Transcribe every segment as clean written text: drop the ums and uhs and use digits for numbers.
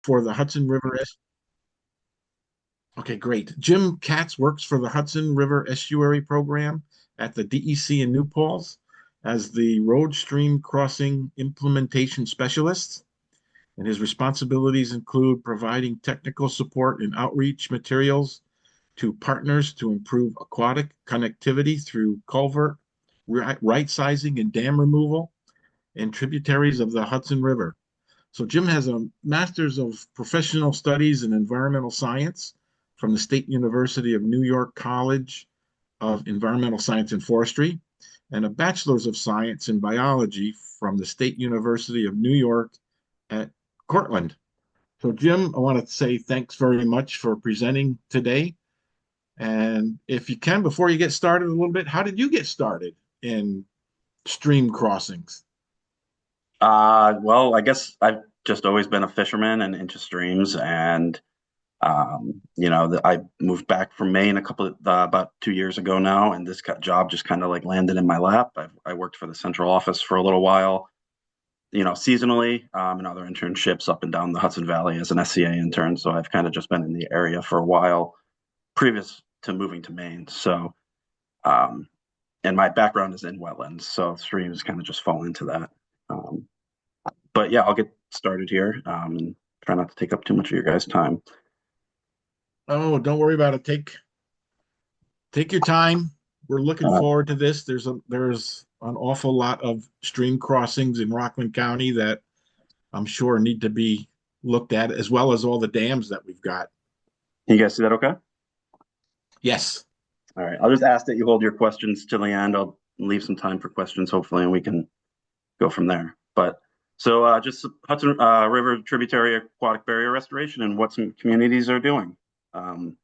for the Hudson River. Okay, great. Jim Katz works for the Hudson River Estuary Program at the DEC in New Paltz as the road stream crossing implementation specialist. And his responsibilities include providing technical support and outreach materials to partners to improve aquatic connectivity through culvert right sizing and dam removal and tributaries of the Hudson River. So Jim has a master's of professional studies in environmental science from the State University of New York College of Environmental Science and Forestry, and a bachelor's of science in biology from the State University of New York at Cortland. So Jim, I want to say thanks very much for presenting today. And if you can, before you get started a little bit, how did you get started in stream crossings? Well, I guess I've just always been a fisherman and into streams, and I moved back from Maine about 2 years ago now, and this job just kind of like landed in my lap. I worked for the central office for a little while, seasonally, and other internships up and down the Hudson Valley as an SCA intern. So I've kind of just been in the area for a while, previous to moving to Maine. So, um, and my background is in wetlands, so streams kind of just fall into that. Um, but yeah, I'll get started here, and try not to take up too much of your guys' time. Oh, don't worry about it. Take your time. We're looking Uh, forward to this. There's an awful lot of stream crossings in Rockland County that I'm sure need to be looked at, as well as all the dams that we've got. can you guys see that okay? Yes. All right. I'll just ask that you hold your questions till the end. I'll leave some time for questions, hopefully, and we can go from there. But so just Hudson River tributary aquatic barrier restoration and what some communities are doing. Um,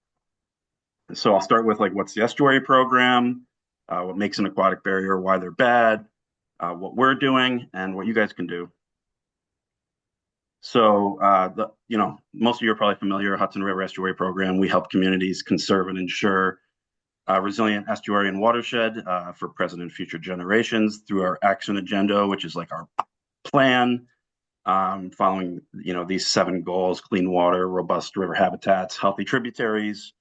so I'll start with like what's the estuary program, what makes an aquatic barrier, why they're bad, what we're doing, and what you guys can do. So, most of you are probably familiar, Hudson River Estuary Program. We help communities conserve and ensure a resilient estuary and watershed for present and future generations through our action agenda, which is like our plan, following, these 7 goals: clean water, robust river habitats, healthy tributaries,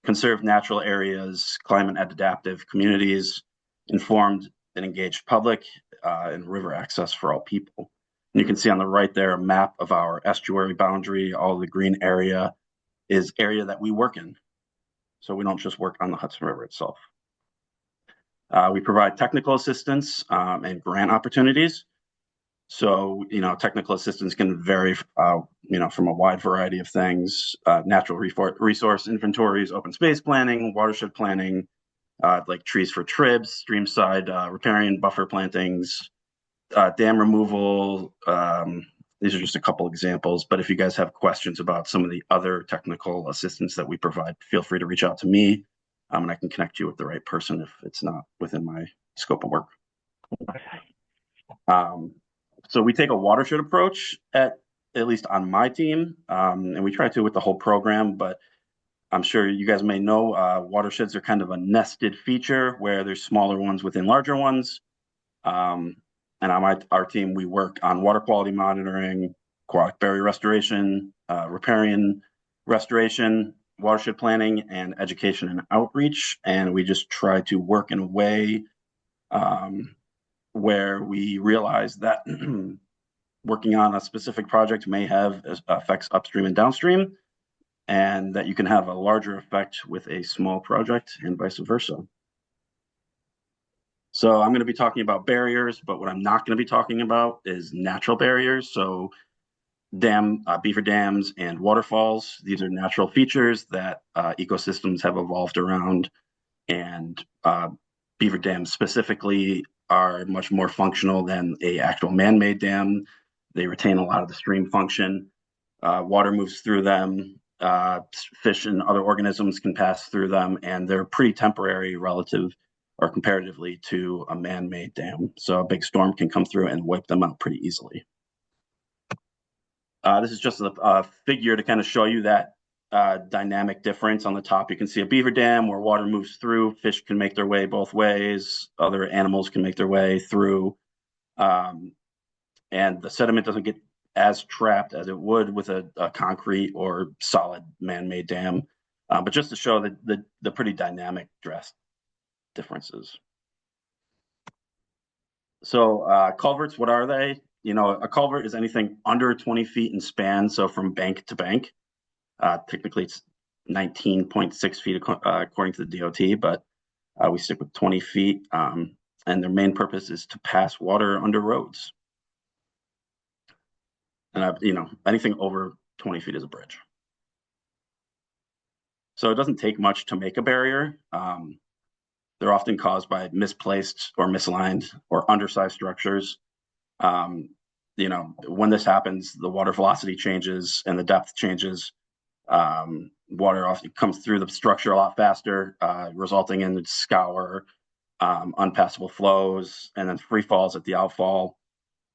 conserved natural areas, climate adaptive communities, informed and engaged public, and river access for all people. And you can see on the right there a map of our estuary boundary. All the green area is area that we work in. So we don't just work on the Hudson River itself. We provide technical assistance and grant opportunities. So, technical assistance can vary, from a wide variety of things: natural resource inventories, open space planning, watershed planning, like trees for tribs, streamside riparian buffer plantings, dam removal. These are just a couple examples, but if you guys have questions about some of the other technical assistance that we provide, feel free to reach out to me, and I can connect you with the right person if it's not within my scope of work. So we take a watershed approach at least on my team, and we try to with the whole program, but I'm sure you guys may know watersheds are kind of a nested feature where there's smaller ones within larger ones. And on our team, we work on water quality monitoring, aquatic barrier restoration, riparian restoration, watershed planning, and education and outreach. And we just try to work in a way where we realize that working on a specific project may have effects upstream and downstream, and that you can have a larger effect with a small project and vice versa. So I'm going to be talking about barriers, but what I'm not going to be talking about is natural barriers. So beaver dams and waterfalls, these are natural features that ecosystems have evolved around, and beaver dams specifically are much more functional than a actual man-made dam. They retain a lot of the stream function. Water moves through them. Fish and other organisms can pass through them, and they're pretty temporary relative or comparatively to a man-made dam. So a big storm can come through and wipe them out pretty easily. This is just a figure to kind of show you that dynamic difference. On the top, you can see a beaver dam where water moves through. Fish can make their way both ways. Other animals can make their way through. And the sediment doesn't get as trapped as it would with a concrete or solid man-made dam, but just to show the pretty dynamic dress differences. So culverts, what are they? You know, a culvert is anything under 20 feet in span, so from bank to bank. Technically, it's 19.6 feet according to the DOT, but we stick with 20 feet, and their main purpose is to pass water under roads. And you know, anything over 20 feet is a bridge. So it doesn't take much to make a barrier. They're often caused by misplaced or misaligned or undersized structures. You know, when this happens, the water velocity changes and the depth changes. Water often comes through the structure a lot faster, resulting in scour, unpassable flows, and then free falls at the outfall,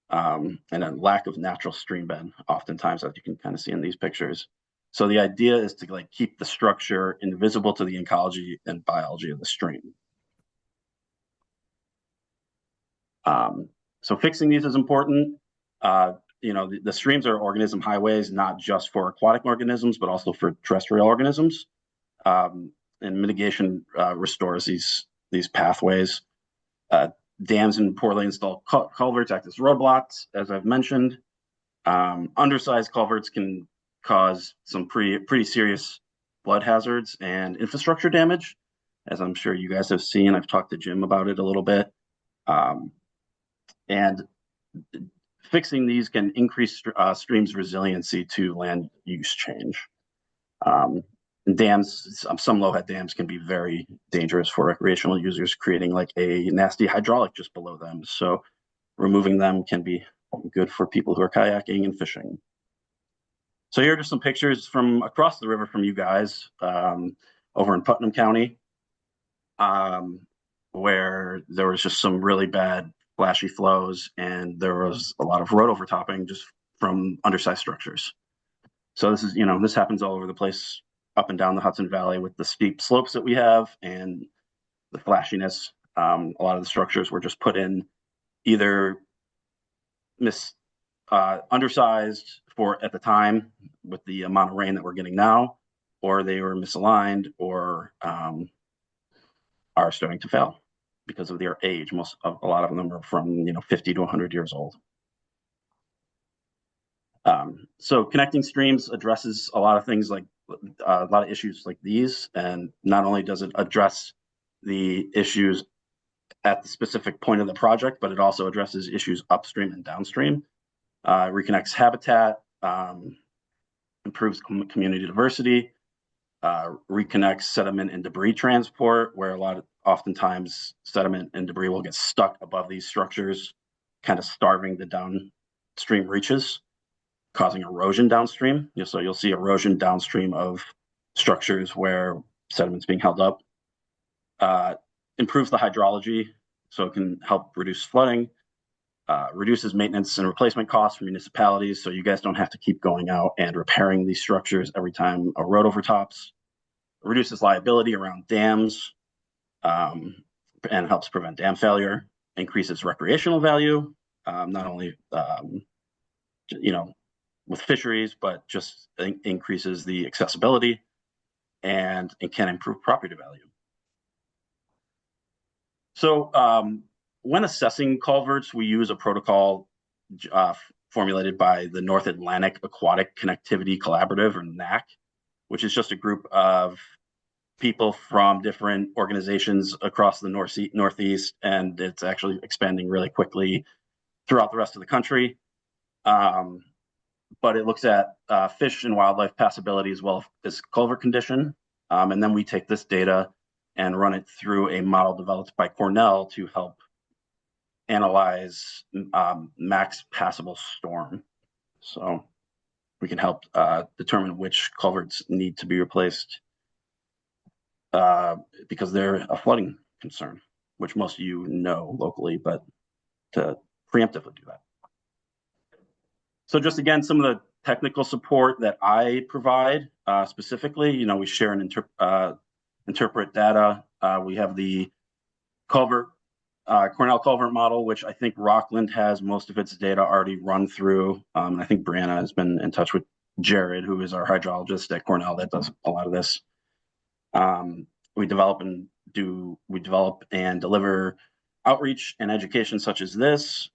and then lack of natural stream bed, oftentimes, as you can kind of see in these pictures. So the idea is to like keep the structure invisible to the ecology and biology of the stream. So fixing these is important. You know, the streams are organism highways, not just for aquatic organisms, but also for terrestrial organisms. And mitigation restores these pathways. Dams and poorly installed culverts act as roadblocks, as I've mentioned. Undersized culverts can cause some pretty serious flood hazards and infrastructure damage, as I'm sure you guys have seen. I've talked to Jim about it a little bit. And fixing these can increase streams' resiliency to land use change. Dams, some low-head dams can be very dangerous for recreational users, creating like a nasty hydraulic just below them. So removing them can be good for people who are kayaking and fishing. So here are just some pictures from across the river from you guys, over in Putnam County, where there was just some really bad flashy flows, and there was a lot of road overtopping just from undersized structures. So this is, you know, this happens all over the place, up and down the Hudson Valley with the steep slopes that we have and the flashiness. A lot of the structures were just put in either undersized for at the time with the amount of rain that we're getting now, or they were misaligned, or are starting to fail because of their age. A lot of them are from 50 to 100 years old. So connecting streams addresses a lot of things, like a lot of issues like these, and not only does it address the issues at the specific point of the project, but it also addresses issues upstream and downstream. Reconnects habitat, improves community diversity, reconnects sediment and debris transport, where oftentimes sediment and debris will get stuck above these structures, kind of starving the downstream reaches, causing erosion downstream. So you'll see erosion downstream of structures where sediment's being held up. Improves the hydrology, so it can help reduce flooding. Reduces maintenance and replacement costs for municipalities, so you guys don't have to keep going out and repairing these structures every time a road overtops. Reduces liability around dams, and helps prevent dam failure. Increases recreational value, not only with fisheries, but just increases the accessibility, and it can improve property value. So when assessing culverts, we use a protocol formulated by the North Atlantic Aquatic Connectivity Collaborative, or NAC, which is just a group of people from different organizations across the Northeast, and it's actually expanding really quickly throughout the rest of the country. But it looks at fish and wildlife passability as well as culvert condition. And then we take this data and run it through a model developed by Cornell to help analyze max passable storm. So we can help determine which culverts need to be replaced because they're a flooding concern, which most of you know locally, but to preemptively do that. So just again, some of the technical support that I provide specifically, we share and interpret data. We have the culvert Cornell culvert model, which I think Rockland has most of its data already run through. And I think Brianna has been in touch with Jared, who is our hydrologist at Cornell that does a lot of this. We develop and deliver outreach and education such as this,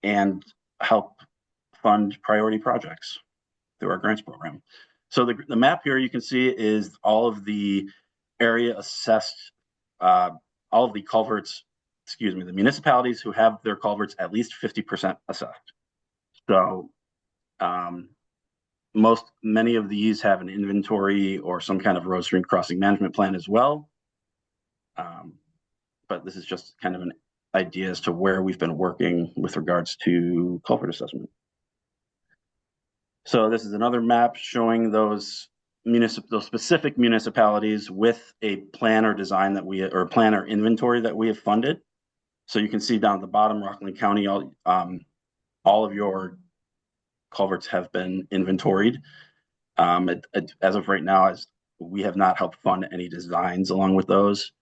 and help fund priority projects through our grants program. So the map here you can see is all of the area assessed, all of the culverts, the municipalities who have their culverts at least 50% assessed. So many of these have an inventory or some kind of road stream crossing management plan as well. But this is just kind of an idea as to where we've been working with regards to culvert assessment. So this is another map showing those specific municipalities with a plan or design or plan or inventory that we have funded. So you can see down at the bottom, Rockland County, all of your culverts have been inventoried. As of right now, as we have not helped fund any designs along with those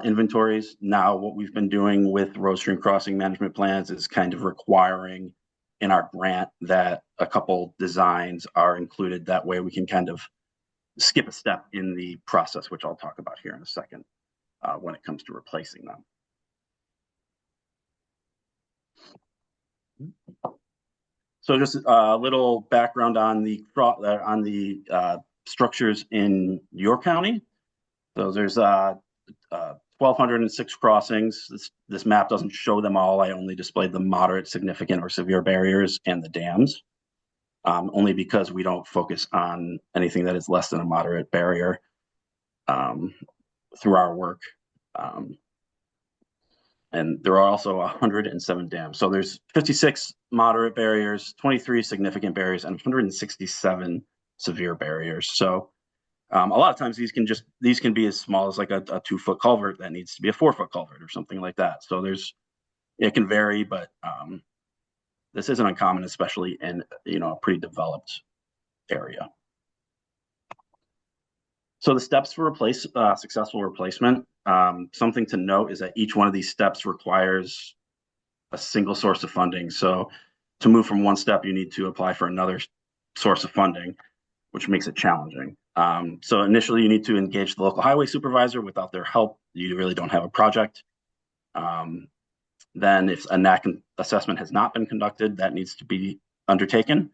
inventories. Now, what we've been doing with road stream crossing management plans is kind of requiring in our grant that a couple designs are included. That way we can kind of skip a step in the process, which I'll talk about here in a second when it comes to replacing them. So just a little background on the structures in your county. So there's 1,206 crossings. This map doesn't show them all. I only displayed the moderate, significant, or severe barriers and the dams, only because we don't focus on anything that is less than a moderate barrier through our work. And there are also 107 dams. So there's 56 moderate barriers, 23 significant barriers, and 167 severe barriers. So a lot of times these can be as small as like a 2-foot culvert that needs to be a 4-foot culvert or something like that. So it can vary, but this isn't uncommon, especially in a pretty developed area. So the steps for successful replacement, something to note is that each one of these steps requires a single source of funding. So to move from one step, you need to apply for another source of funding, which makes it challenging. So initially you need to engage the local highway supervisor. Without their help, you really don't have a project. Then if a NAC assessment has not been conducted, that needs to be undertaken.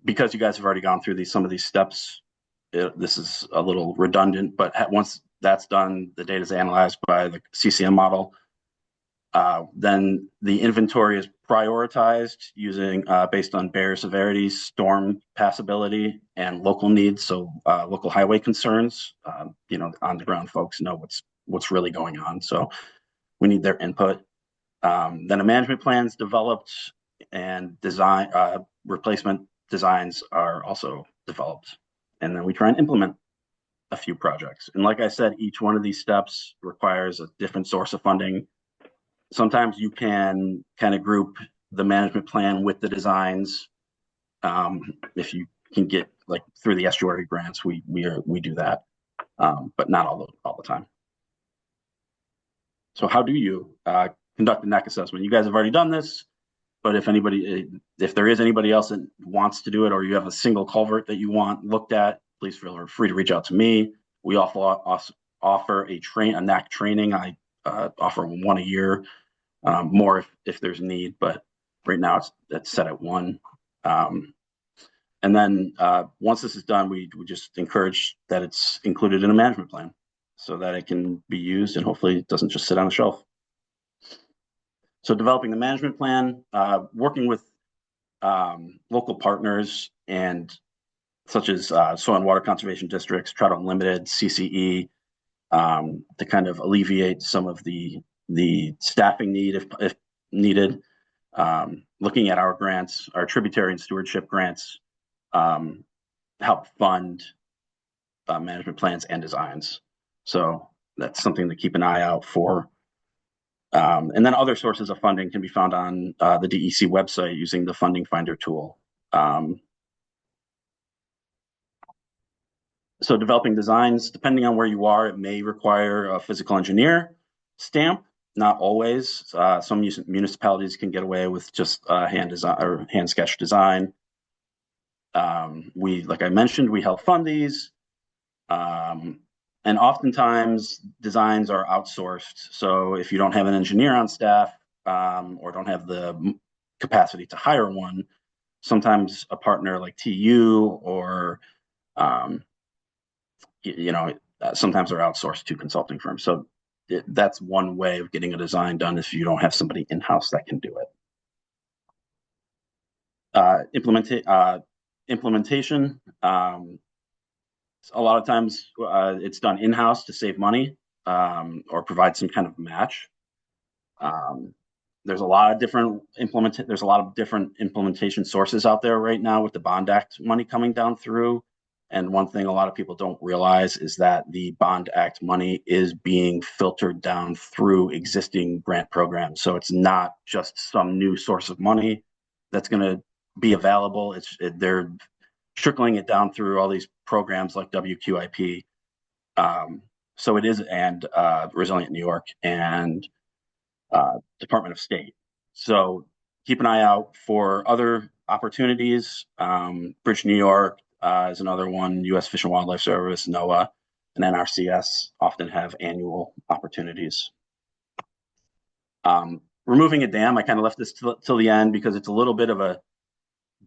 Because you guys have already gone through some of these steps, this is a little redundant, but once that's done, the data is analyzed by the CCM model. Then the inventory is prioritized using based on barrier severity, storm passability, and local needs. So local highway concerns. On the ground folks know what's really going on. So we need their input. Then a management plan is developed, and replacement designs are also developed. And then we try and implement a few projects. And like I said, each one of these steps requires a different source of funding. Sometimes you can kind of group the management plan with the designs. If you can get like through the estuary grants, we do that, but not all the time. So how do you conduct a NEC assessment? You guys have already done this, but if there is anybody else that wants to do it, or you have a single culvert that you want looked at, please feel free to reach out to me. We offer a NAC training. I offer one a year, more if there's need, but right now it's set at one. And then once this is done, we just encourage that it's included in a management plan so that it can be used and hopefully it doesn't just sit on the shelf. So developing the management plan, working with local partners and such as soil and water conservation districts, Trout Unlimited, CCE, to kind of alleviate some of the staffing need if needed. Looking at our grants, our tributary and stewardship grants, help fund management plans and designs. So that's something to keep an eye out for. And then other sources of funding can be found on the DEC website using the funding finder tool. So developing designs, depending on where you are, it may require a physical engineer stamp. Not always. Some municipalities can get away with just hand design or hand sketch design. Like I mentioned, we help fund these. And oftentimes designs are outsourced. So if you don't have an engineer on staff or don't have the capacity to hire one, sometimes a partner like TU or sometimes they're outsourced to consulting firms. So that's one way of getting a design done if you don't have somebody in-house that can do it. Implementation. A lot of times it's done in-house to save money or provide some kind of match. There's a lot of different implementation sources out there right now with the Bond Act money coming down through. And one thing a lot of people don't realize is that the Bond Act money is being filtered down through existing grant programs. So it's not just some new source of money that's going to be available. They're trickling it down through all these programs like WQIP. So it is, and Resilient New York and Department of State. So keep an eye out for other opportunities. Bridge New York is another one. U.S. Fish and Wildlife Service, NOAA, and NRCS often have annual opportunities. Removing a dam, I kind of left this till the end because it's a little bit of a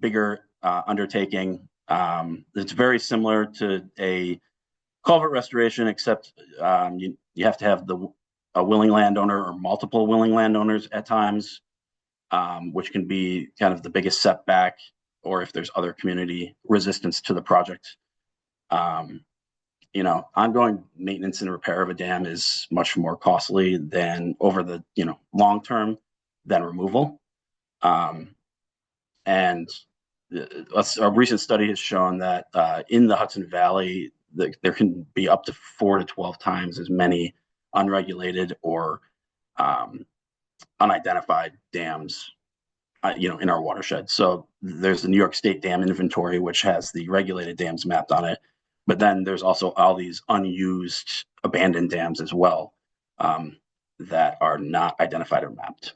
bigger undertaking. It's very similar to a culvert restoration, except you have to have a willing landowner or multiple willing landowners at times, which can be kind of the biggest setback, or if there's other community resistance to the project. Ongoing maintenance and repair of a dam is much more costly than over the long term than removal. And a recent study has shown that in the Hudson Valley, there can be up to 4 to 12 times as many unregulated or unidentified dams, in our watershed. So there's the New York State Dam Inventory, which has the regulated dams mapped on it. But then there's also all these unused abandoned dams as well that are not identified or mapped.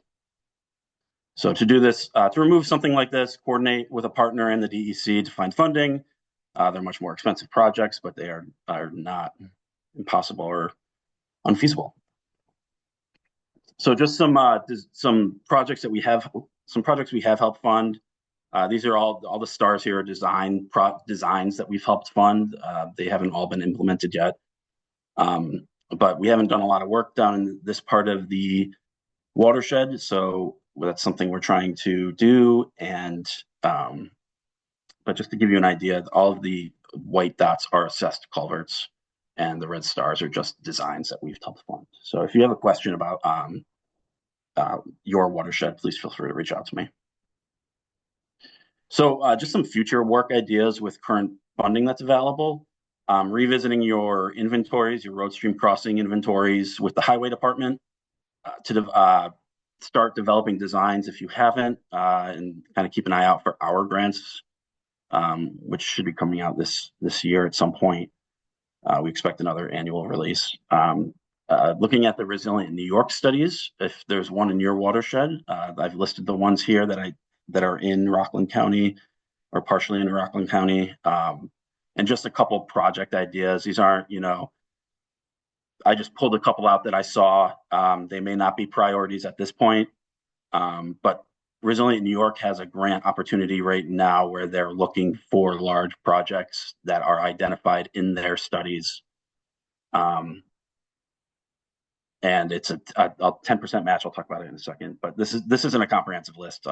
So to do this, to remove something like this, coordinate with a partner in the DEC to find funding. They're much more expensive projects, but they are not impossible or unfeasible. So just some projects that we have, helped fund. These are all the stars here are designs that we've helped fund. They haven't all been implemented yet, but we haven't done a lot of work down in this part of the watershed. So that's something we're trying to do. And but just to give you an idea, all of the white dots are assessed culverts, and the red stars are just designs that we've helped fund. So if you have a question about your watershed, please feel free to reach out to me. So just some future work ideas with current funding that's available. Revisiting your inventories, your road stream crossing inventories with the highway department to start developing designs if you haven't, and kind of keep an eye out for our grants, which should be coming out this year at some point. We expect another annual release. Looking at the Resilient New York studies, if there's one in your watershed, I've listed the ones here that are in Rockland County or partially in Rockland County, and just a couple of project ideas. These aren't, I just pulled a couple out that I saw. They may not be priorities at this point, but Resilient New York has a grant opportunity right now where they're looking for large projects that are identified in their studies. And it's a 10% match. I'll talk about it in a second, but this isn't a comprehensive list.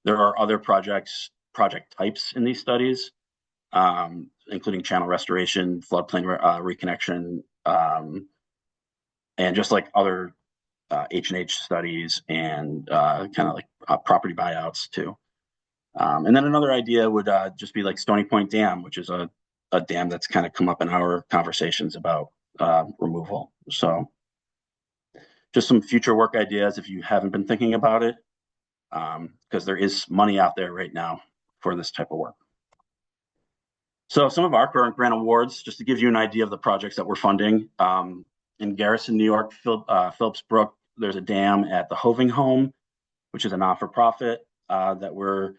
There are other project types in these studies, including channel restoration, floodplain reconnection, and just like other H&H studies and kind of like property buyouts too. And then another idea would just be like Stony Point Dam, which is a dam that's kind of come up in our conversations about removal. So just some future work ideas if you haven't been thinking about it, because there is money out there right now for this type of work. So some of our current grant awards, just to give you an idea of the projects that we're funding, in Garrison, New York, Phillips Brook, there's a dam at the Hoving Home, which is a not-for-profit that we're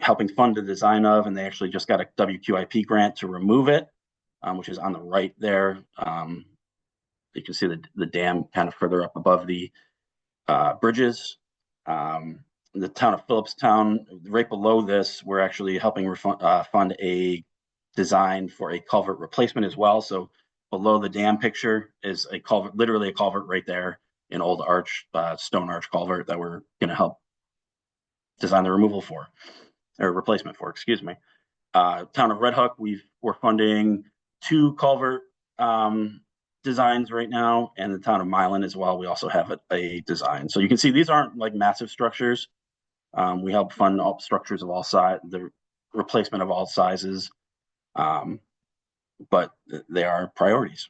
helping fund the design of, and they actually just got a WQIP grant to remove it, which is on the right there. You can see the dam kind of further up above the bridges. The town of Phillipstown, right below this, we're actually helping fund a design for a culvert replacement as well. So below the dam picture is a culvert, literally a culvert right there, an old arch, stone arch culvert that we're going to help design the removal for, or replacement for, excuse me. Town of Red Hook, we're funding 2 culvert designs right now, and the town of Milan as well. We also have a design. So you can see these aren't like massive structures. We help fund all structures of all size, the replacement of all sizes, but they are priorities.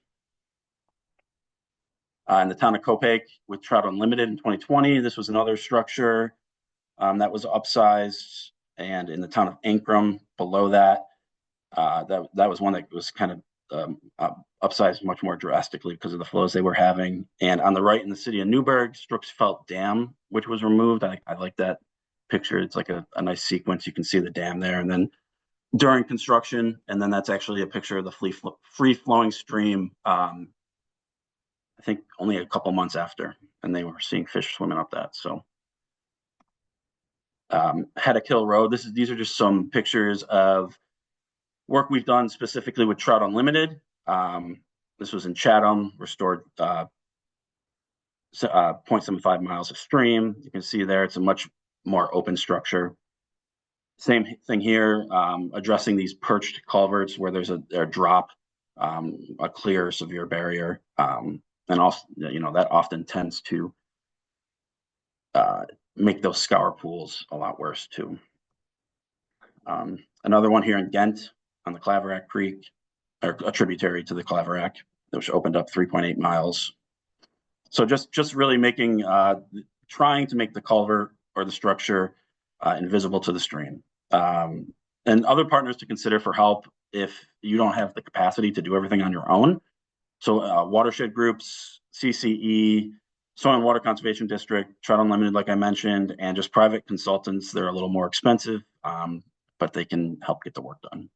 In the town of Copake with Trout Unlimited in 2020, this was another structure that was upsized, and in the town of Ankrum below that, that was one that was kind of upsized much more drastically because of the flows they were having. And on the right in the city of Newburgh, Strooksfeld Dam, which was removed. I like that picture. It's like a nice sequence. You can see the dam there, and then during construction, and then that's actually a picture of the free-flowing stream, I think only a couple months after, and they were seeing fish swimming up that. So Haddock Hill Road, these are just some pictures of work we've done specifically with Trout Unlimited. This was in Chatham, restored 0.75 miles of stream. You can see there, it's a much more open structure. Same thing here, addressing these perched culverts where there's a drop, a clear severe barrier. And also, that often tends to make those scour pools a lot worse too. Another one here in Ghent on the Claverack Creek, or a tributary to the Claverack, which opened up 3.8 miles. So just really making, trying to make the culvert or the structure invisible to the stream. And other partners to consider for help if you don't have the capacity to do everything on your own. So watershed groups, CCE, Soil and Water Conservation District, Trout Unlimited, like I mentioned, and just private consultants. They're a little more expensive, but they can help get the work done.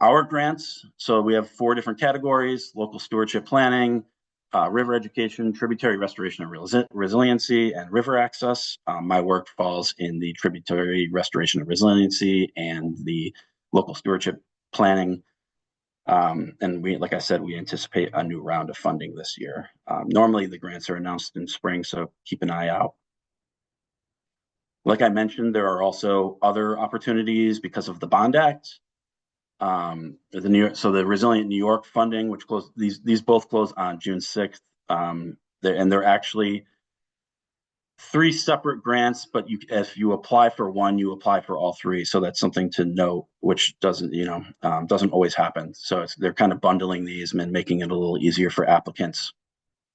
Our grants, so we have 4 different categories: local stewardship planning, river education, tributary restoration and resiliency, and river access. My work falls in the tributary restoration and resiliency and the local stewardship planning. And like I said, we anticipate a new round of funding this year. Normally the grants are announced in spring, so keep an eye out. Like I mentioned, there are also other opportunities because of the Bond Act. So the Resilient New York funding, which closed, these both close on June 6th. And they're actually 3 separate grants, but if you apply for one, you apply for all 3. So that's something to note, which doesn't always happen. So they're kind of bundling these and making it a little easier for applicants.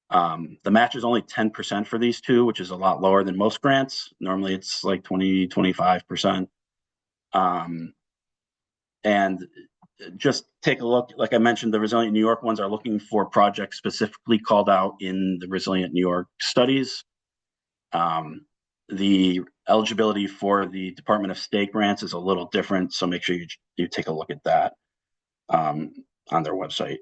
The match is only 10% for these 2, which is a lot lower than most grants. Normally it's like 20, 25%. And just take a look. Like I mentioned, the Resilient New York ones are looking for projects specifically called out in the Resilient New York studies. The eligibility for the Department of State grants is a little different, so make sure you take a look at that on their website.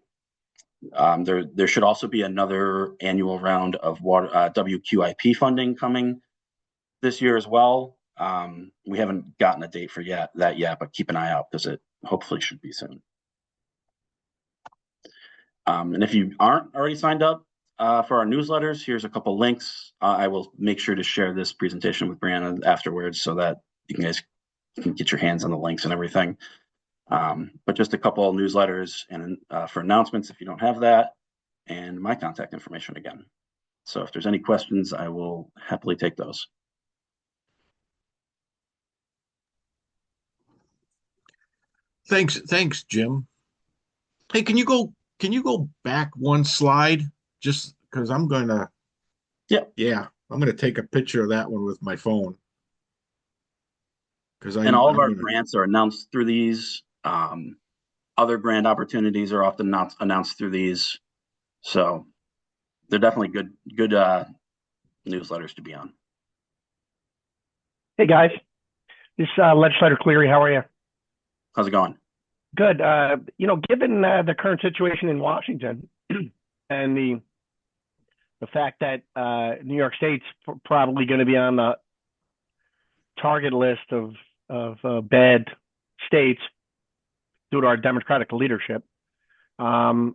There should also be another annual round of WQIP funding coming this year as well. We haven't gotten a date for that yet, but keep an eye out because it hopefully should be soon. And if you aren't already signed up for our newsletters, here's a couple links. I will make sure to share this presentation with Brianna afterwards so that you guys can get your hands on the links and everything. But just a couple of newsletters and for announcements if you don't have that, and my contact information again. So if there's any questions, I will happily take those. Thanks, Jim. Hey, can you go back one slide just because I'm gonna Yeah. I'm gonna take a picture of that one with my phone. Because And all of I'm our gonna, grants are announced through these. Other grant opportunities are often not announced through these. So they're definitely good newsletters to be on. Hey guys, this Legislator Cleary, how are you? How's it going? Good. Given the current situation in Washington and the fact that New York State's probably going to be on the target list of bad states due to our Democratic leadership, I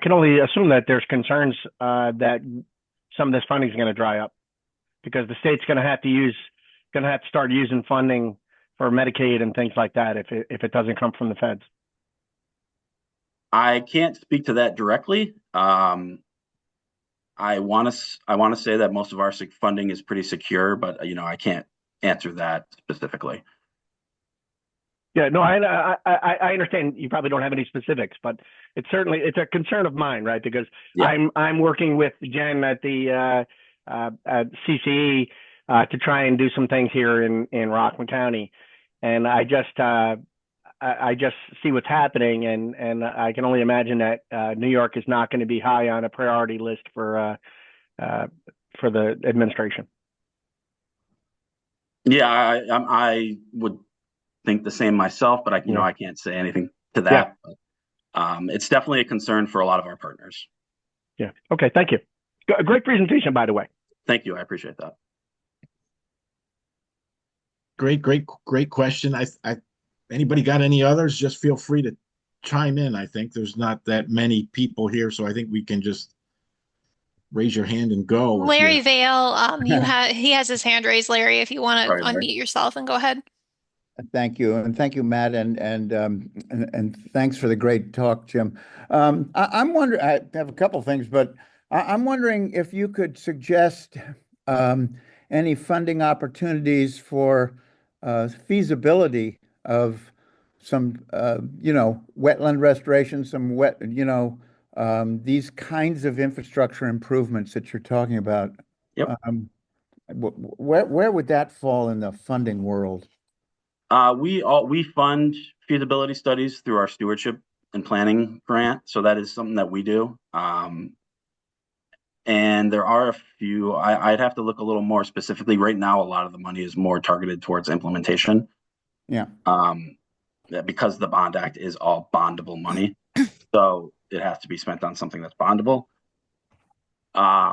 can only assume that there's concerns that some of this funding is going to dry up because the state's going to have to start using funding for Medicaid and things like that if it doesn't come from the feds. I can't speak to that directly. I want to say that most of our funding is pretty secure, but I can't answer that specifically. Yeah, no, I understand you probably don't have any specifics, but it's a concern of mine, right? Because yeah. I'm working with Jen at the at CCE to try and do some things here in Rockland County, and I just see what's happening, and I can only imagine that New York is not going to be high on a priority list for the administration. Yeah, I would think the same myself, but I can't say anything to that. Yeah. But, it's definitely a concern for a lot of our partners. Yeah. Okay. Thank you. Great presentation, by the way. Thank you. I appreciate that. Great question. Anybody got any others? Just feel free to chime in. I think there's not that many people here, so I think we can just raise your hand and go. Larry Vale, he has his hand raised. Larry, if you want to unmute yourself and go ahead. Thank you, and thank you, Matt, and thanks for the great talk, Jim. I'm wondering. I have a couple things, but I'm wondering if you could suggest any funding opportunities for feasibility of some, wetland restoration, some these kinds of infrastructure improvements that you're talking about. Yep. Where would that fall in the funding world? We fund feasibility studies through our stewardship and planning grant, so that is something that we do. And there are a few. I'd have to look a little more specifically. Right now, a lot of the money is more targeted towards implementation. Yeah. Because the Bond Act is all bondable money, so it has to be spent on something that's bondable. But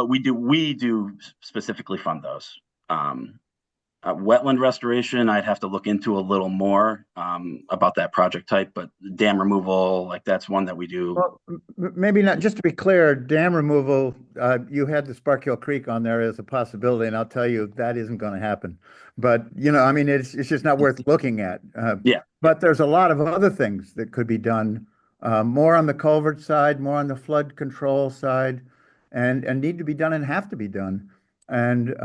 we do specifically fund those. Wetland restoration, I'd have to look into a little more about that project type, but dam removal, that's one that we do. Well, maybe not. Just to be clear, dam removal, you had the Sparkill Creek on there as a possibility, and I'll tell you that isn't going to happen. But it's just not worth looking at. Yeah. But there's a lot of other things that could be done, more on the culvert side, more on the flood control side, and need to be done and have to be done. And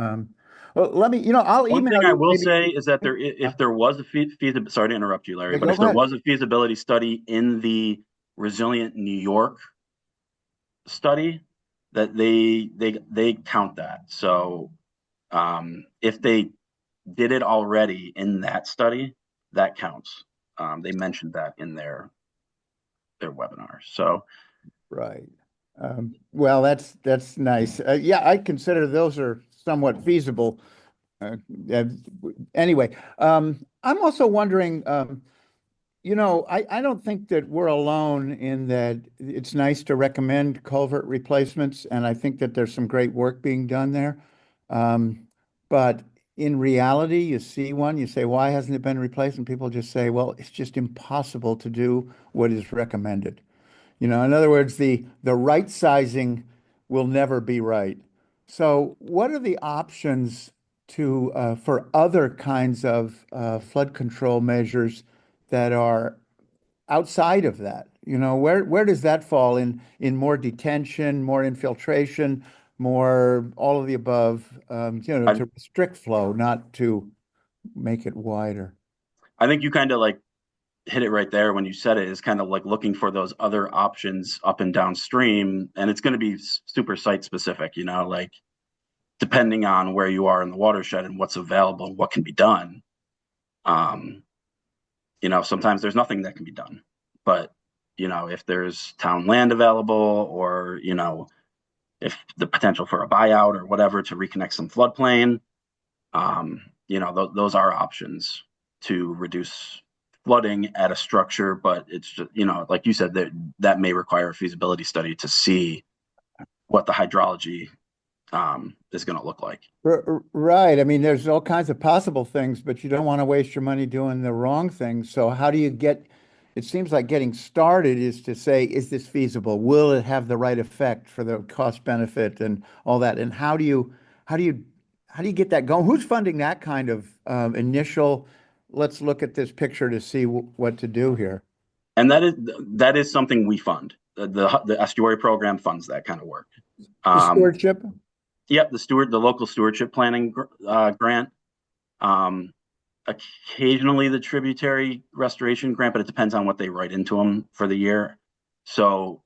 well, let me, I'll email you. One thing I will say is that if there was a feasibility, sorry to interrupt you, Larry, but if there was a feasibility study in the Resilient New York study, that they count that. So if they did it already in that study, that counts. They mentioned that in their webinar. So right. Well, that's nice. Yeah, I consider those are somewhat feasible. Anyway, I'm also wondering, I don't think that we're alone in that it's nice to recommend culvert replacements, and I think that there's some great work being done there. But in reality, you see one, you say, why hasn't it been replaced? And people just say, well, it's just impossible to do what is recommended. In other words, the right sizing will never be right. So what are the options for other kinds of flood control measures that are outside of that? Where does that fall in more detention, more infiltration, more all of the above, to restrict flow, not to make it wider? I think you kind of hit it right there when you said it, is kind of looking for those other options up and downstream, and it's going to be super site specific, depending on where you are in the watershed and what's available and what can be done, you know, sometimes there's nothing that can be done. But, you know, if there's town land available, or, you know, if the potential for a buyout or whatever to reconnect some floodplain, you know, those are options to reduce flooding at a structure. But it's just, you know, like you said, that may require a feasibility study to see what the hydrology is going to look like. Right. I mean, there's all kinds of possible things, but you don't want to waste your money doing the wrong things. So how do you it seems like getting started is to say, is this feasible? Will it have the right effect for the cost benefit and all that? And how do you get that going? Who's funding that kind of initial, let's look at this picture to see what to do here? And that is something we fund. The Estuary Program funds that kind of work. The stewardship? Yep, the local stewardship planning grant. Occasionally the Tributary restoration grant, but it depends on what they write into them for the year. So,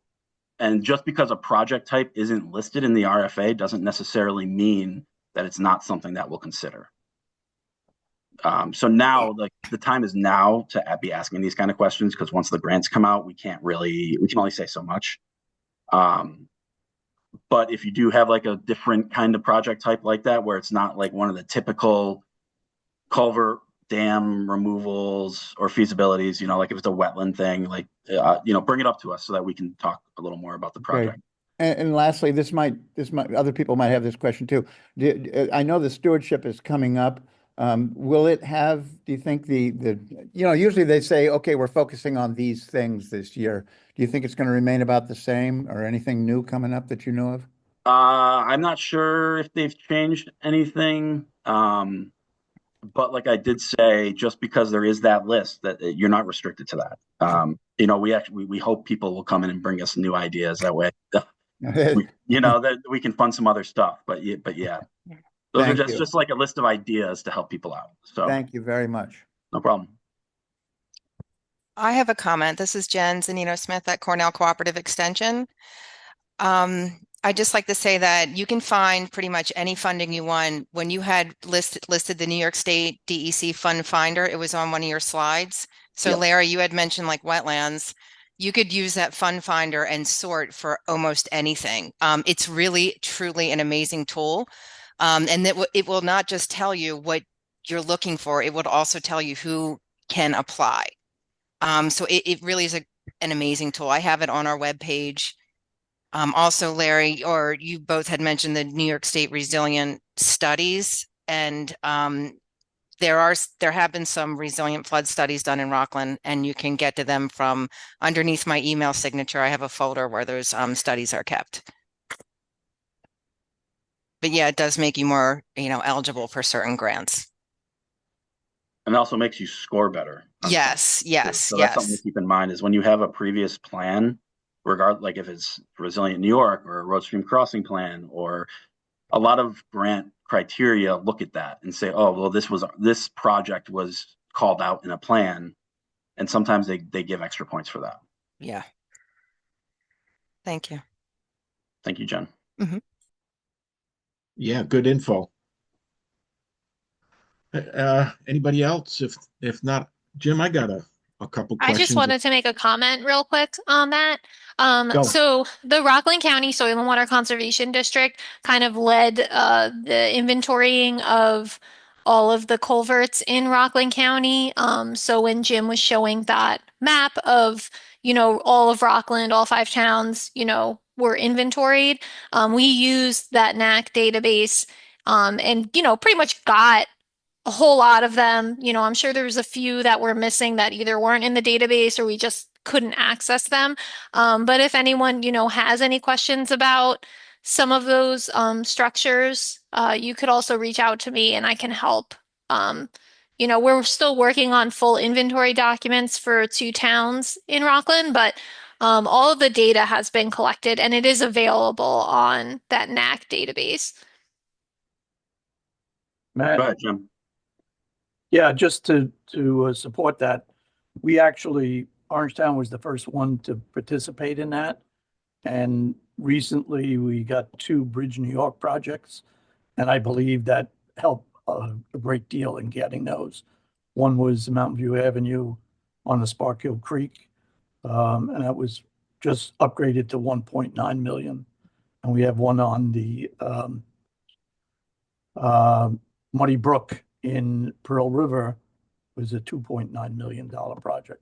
and just because a project type isn't listed in the RFA doesn't necessarily mean that it's not something that we'll consider. So now, like, the time is now to be asking these kind of questions, because once the grants come out, we can only say so much. But if you do have like a different kind of project type like that, where it's not like one of the typical culvert dam removals or feasibilities, you know, like if it's a wetland thing, like, you know, bring it up to us so that we can talk a little more about the project. Okay. And lastly, this might other people might have this question too. I know the stewardship is coming up. Will it have, do you think you know, usually they say, okay, we're focusing on these things this year. Do you think it's going to remain about the same, or anything new coming up that you know of? I'm not sure if they've changed anything. But like I did say, just because there is that list, that you're not restricted to that. You know, we hope people will come in and bring us new ideas. That way, you know, that we can fund some other stuff. But yeah, those are just like a list of ideas to help people out. So thank you very much. No problem. I have a comment. This is Jen Zanino-Smith at Cornell Cooperative Extension. I'd just like to say that you can find pretty much any funding you want. When you had listed the New York State DEC Fund Finder, it was on one of your slides. So yep. Larry, you had mentioned like wetlands. You could use that Fund Finder and sort for almost anything. It's really, truly an amazing tool. And it will not just tell you what you're looking for, it would also tell you who can apply. So it really is an amazing tool. I have it on our webpage. Also, Larry, or you both had mentioned the New York State Resilient Studies, and there have been some resilient flood studies done in Rockland, and you can get to them from underneath my email signature. I have a folder where those studies are kept. But yeah, it does make you more, you know, eligible for certain grants. And it also makes you score better. Yes, yes, so that's something to keep in mind, is when you have a previous plan, like if it's Resilient New York or a road stream crossing plan, or a lot of grant criteria look at that and say, oh, well, this project was called out in a plan, and sometimes they give extra points for that. Yeah. Thank you. Thank you, Jen. Mm-hmm. Yeah, good info. Anybody else? If not, Jim, I got a couple questions. I just wanted to make a comment real quick on that. So the Rockland County Soil and Water Conservation District kind of led the inventorying of all of the culverts in Rockland County. So when Jim was showing that map of, you know, all of Rockland, all 5 towns, you know, were inventoried, we used that NAC database and, you know, pretty much got a whole lot of them. You know, I'm sure there was a few that were missing that either weren't in the database or we just couldn't access them. But if anyone, you know, has any questions about some of those structures, you could also reach out to me and I can help. You know, we're still working on full inventory documents for 2 towns in Rockland, but all of the data has been collected and it is available on that NAC database. Matt? Go ahead, Jim. Yeah, just to support that, Orangetown was the first one to participate in that. And recently we got 2 Bridge New York projects And I believe that helped a great deal in getting those. One was Mountain View Avenue on the Sparkill Creek, and that was just upgraded to 1.9 million. And we have one on the Muddy Brook in Pearl River, was a $2.9 million project.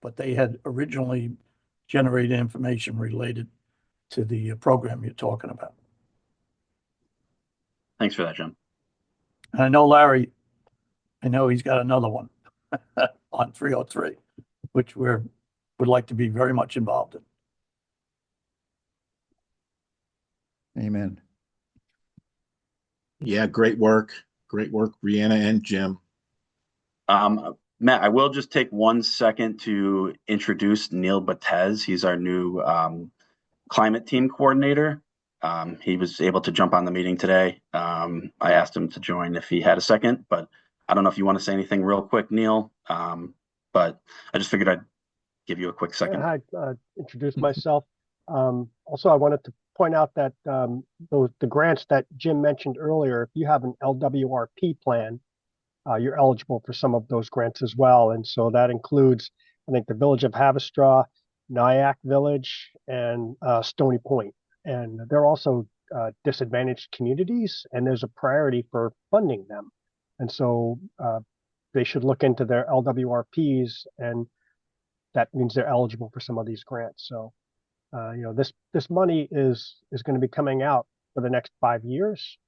But they had originally generated information related to the program you're talking about. Thanks for that, Jim. And I know Larry, I know he's got another one on 303, which would like to be very much involved in. Amen. Yeah, great work. Great work, Brianna and Jim. Matt, I will just take 1 second to introduce Neil Batez. He's our new climate team coordinator. He was able to jump on the meeting today. I asked him to join if he had a second, but I don't know if you want to say anything real quick, Neil. But I just figured I'd give you a quick second. Yeah, hi, introduce myself. Also, I wanted to point out that the grants that Jim mentioned earlier, if you have an LWRP plan, you're eligible for some of those grants as well. And so that includes, I think, the Village of Havistraw, Nyack Village, and Stony Point. And they're also disadvantaged communities, and there's a priority for funding them. And so they should look into their LWRPs, and that means they're eligible for some of these grants. So, this money is going to be coming out for the next 5 years.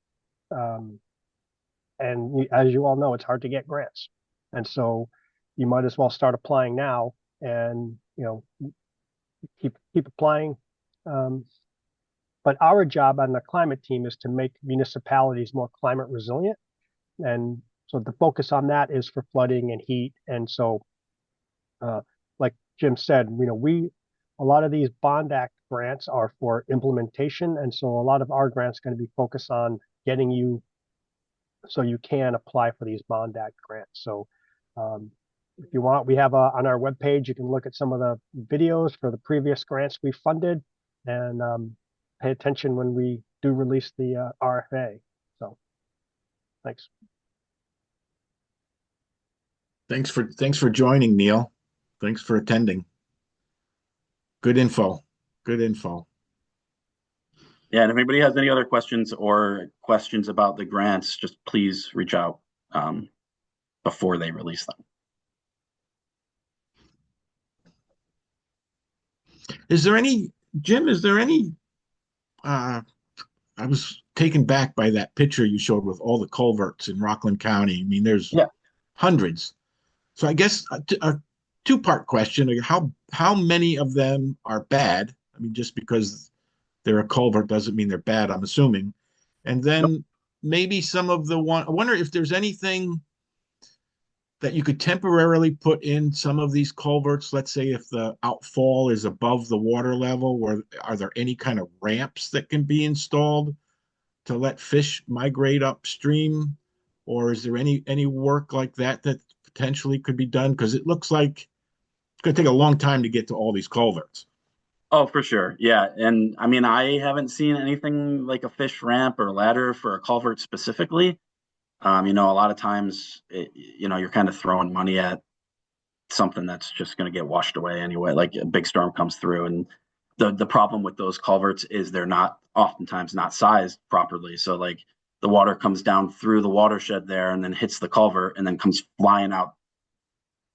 And as you all know, it's hard to get grants. And so you might as well start applying now and, keep applying. But our job on the climate team is to make municipalities more climate resilient. And so the focus on that is for flooding and heat. And so, like Jim said, a lot of these Bond Act grants are for implementation. And so a lot of our grants are going to be focused on getting you so you can apply for these Bond Act grants. So if you want, we have on our webpage, you can look at some of the videos for the previous grants we funded, and pay attention when we do release the RFA. So thanks. Thanks for joining, Neil. Thanks for attending. Good info. Good info. Yeah, and if anybody has any other questions or questions about the grants, just please reach out before they release them. Jim, I was taken back by that picture you showed with all the culverts in Rockland County. I mean, there's hundreds. So I guess a two-part question: how many of them are bad? I mean, just because they're a culvert doesn't mean they're bad, I'm assuming. And then maybe some of I wonder if there's anything that you could temporarily put in some of these culverts. Let's say if the outfall is above the water level, or are there any kind of ramps that can be installed to let fish migrate upstream? Or is there any work like that potentially could be done? Because it looks like it's going to take a long time to get to all these culverts. Oh, for sure. Yeah. And I mean, I haven't seen anything like a fish ramp or ladder for a culvert specifically. A lot of times, you're kind of throwing money at something that's just going to get washed away anyway. Like a big storm comes through, and the problem with those culverts is they're oftentimes not sized properly. So like the water comes down through the watershed there and then hits the culvert and then comes flying out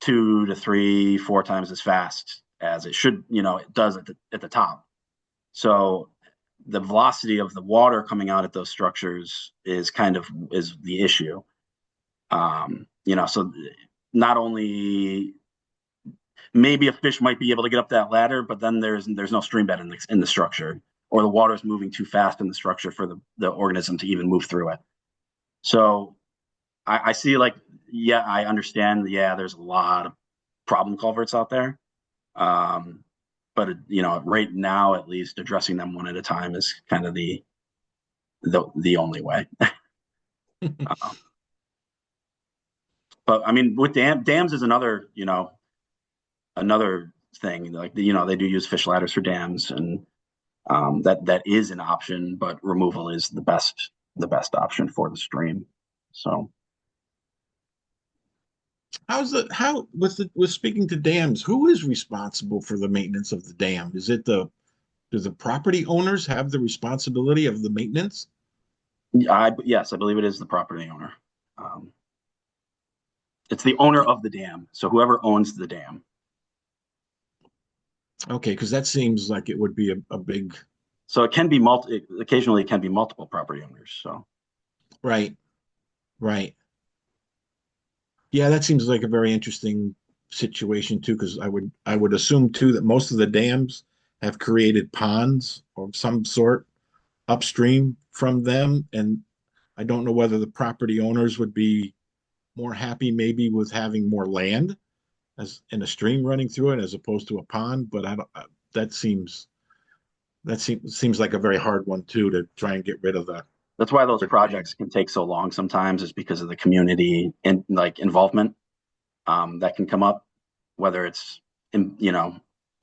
2 to 3, 4 times as fast as it should, it does at the top. So the velocity of the water coming out at those structures is the issue. So not only maybe a fish might be able to get up that ladder, but then there's no stream bed in the structure, or the water is moving too fast in the structure for the organism to even move through it. So I see I understand. Yeah, there's a lot of problem culverts out there. But right now, at least, addressing them one at a time is kind of the only way. But I mean, with dams is another thing. Like they do use fish ladders for dams, and that is an option. But removal is the best the best option for the stream. So. With speaking to dams, who is responsible for the maintenance of the dam? Is it do the property owners have the responsibility of the maintenance? Yes, I believe it is the property owner. It's the owner of the dam, so whoever owns the dam. Okay, because that seems like it would be a big. So it can be occasionally it can be multiple property owners. So. Right. Yeah, that seems like a very interesting situation too, because I would assume too that most of the dams have created ponds of some sort upstream from them, and I don't know whether the property owners would be more happy maybe with having more land as in a stream running through it as opposed to a pond, but I don't. That seems like a very hard one too to try and get rid of that. That's why those projects can take so long sometimes, is because of the community and involvement that can come up, whether it's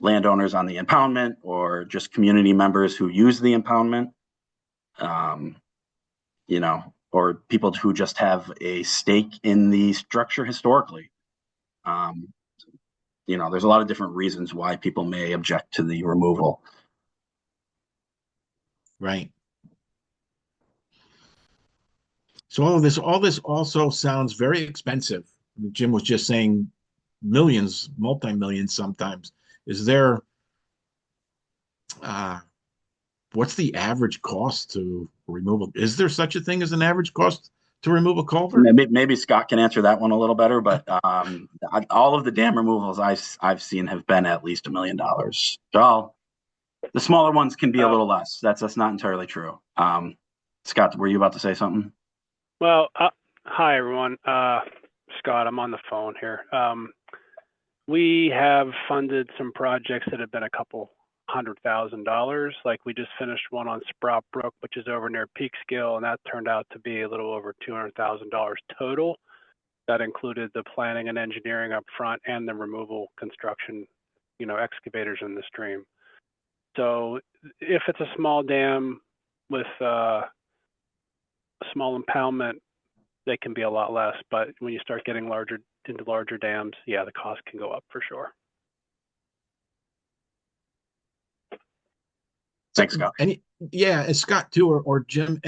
landowners on the impoundment or just community members who use the impoundment, or people who just have a stake in the structure historically. There's a lot of different reasons why people may object to the removal. Right. So all this also sounds very expensive. Jim was just saying millions, multi-millions sometimes. Is there, what's the average cost to remove? Is there such a thing as an average cost to remove a culvert? Maybe Scott can answer that one a little better, but all of the dam removals I've seen have been at least $1 million. So the smaller ones can be a little less. That's not entirely true. Scott, were you about to say something? Well, hi everyone. Scott, I'm on the phone here. We have funded some projects that have been a couple $100,000. Like we just finished one on Sprout Brook, which is over near Peekskill, and that turned out to be a little over $200,000 total. That included the planning and engineering up front and the removal construction, excavators in the stream. So if it's a small dam with a small impoundment, they can be a lot less. But when you start getting into larger dams, yeah, the cost can go up for sure. Thanks, Scott. And Scott too, or Jim.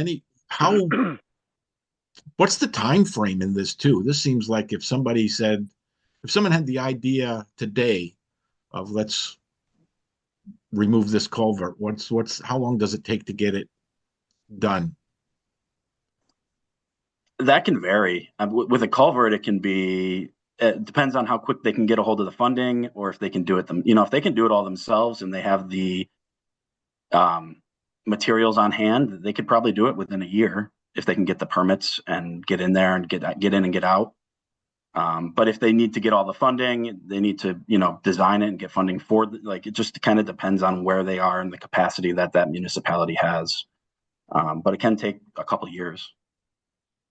What's the time frame in this too? This seems like if someone had the idea today of let's remove this culvert, how long does it take to get it done? That can vary. With a culvert, it depends on how quick they can get a hold of the funding, or if they can do it if they can do it all themselves and they have the materials on hand, they could probably do it within a year if they can get the permits and get in there and get in and get out. But if they need to get all the funding, they need to design it and get funding for it just kind of depends on where they are and the capacity that municipality has. But it can take a couple of years.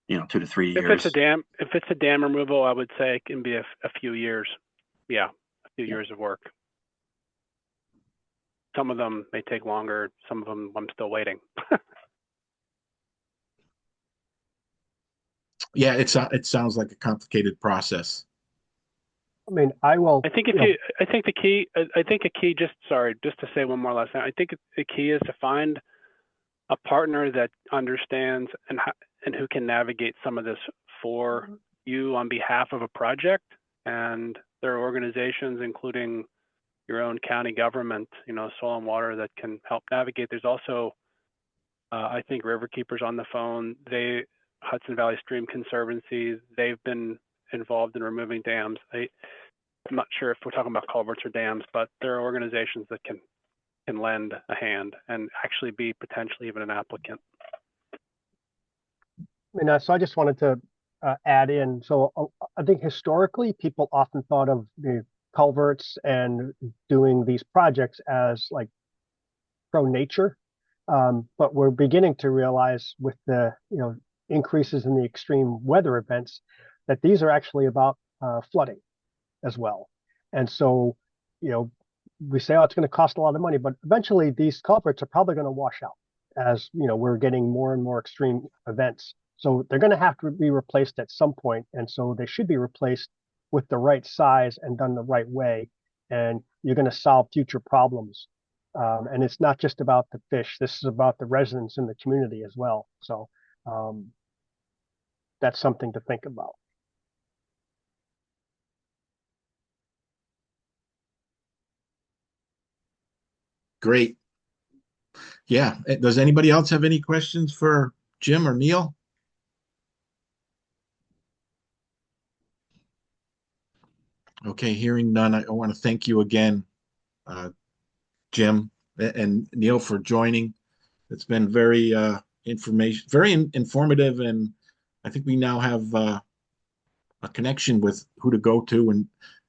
2 to 3 years. If it's a dam removal, I would say it can be a few years. Yeah, a few years of work. Some of them may take longer. Some of them I'm still waiting. Yeah, it sounds like a complicated process. I mean, I think the key, just to say one more last thing. I think the key is to find a partner that understands and who can navigate some of this for you on behalf of a project. And there are organizations, including your own county government, Soil and Water, that can help navigate. There's also, I think, Riverkeepers on the phone. Hudson Valley Stream Conservancy, they've been involved in removing dams. I'm not sure if we're talking about culverts or dams, but there are organizations that can lend a hand and actually be potentially even an applicant. So I just wanted to add in. So I think historically, people often thought of the culverts and doing these projects as like pro-nature, but we're beginning to realize with the increases in the extreme weather events that these are actually about flooding as well. And so we say, oh, it's going to cost a lot of money, but eventually these culverts are probably going to wash out. as we're getting more and more extreme events. So they're going to have to be replaced at some point, and so they should be replaced with the right size and done the right way. And you're going to solve future problems. And it's not just about the fish. This is about the residents in the community as well. So that's something to think about. Great. Yeah. Does anybody else have any questions for Jim or Neil? Okay, hearing none, I want to thank you again, Jim and Neil, for joining. It's been very informative, and I think we now have a connection with who to go to and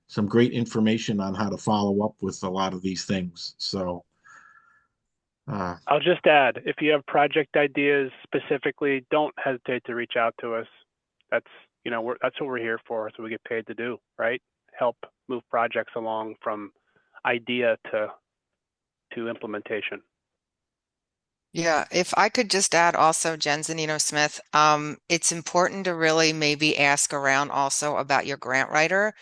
some great information on how to follow up with a lot of these things. So I'll just add, if you have project ideas specifically, don't hesitate to reach out to us. That's that's what we're here for. That's what we get paid to do, right? Help move projects along from idea to implementation. Yeah, if I could just add also, Jen Zanino-Smith, it's important to really maybe ask around also about your grant writer,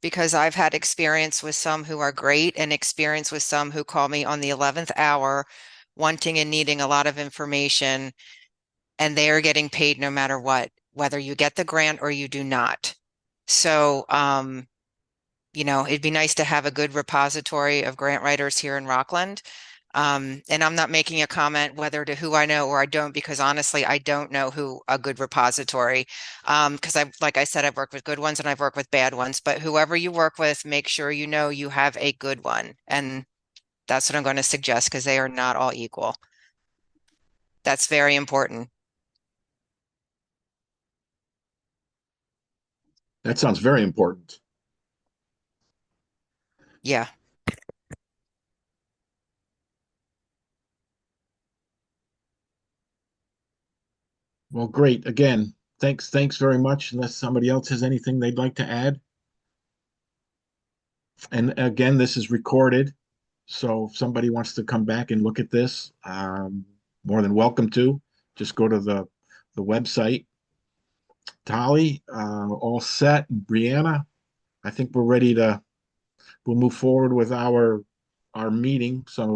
because I've had experience with some who are great and experience with some who call me on the 11th hour wanting and needing a lot of information, and they are getting paid no matter what, whether you get the grant or you do not. So, it'd be nice to have a good repository of grant writers here in Rockland. And I'm not making a comment whether to who I know or I don't, because honestly, I don't know who a good repository, because like I said, I've worked with good ones and I've worked with bad ones, but whoever you work with, make sure you have a good one. And that's what I'm going to suggest, because they are not all equal. That's very important. that sounds very important. Yeah. Well, great. Again, thanks very much. Unless somebody else has anything they'd like to add. And again, this is recorded, so if somebody wants to come back and look at this, more than welcome to. Just go to the website. Tali, all set. Brianna, I think we're ready to. We'll move forward with our meeting. So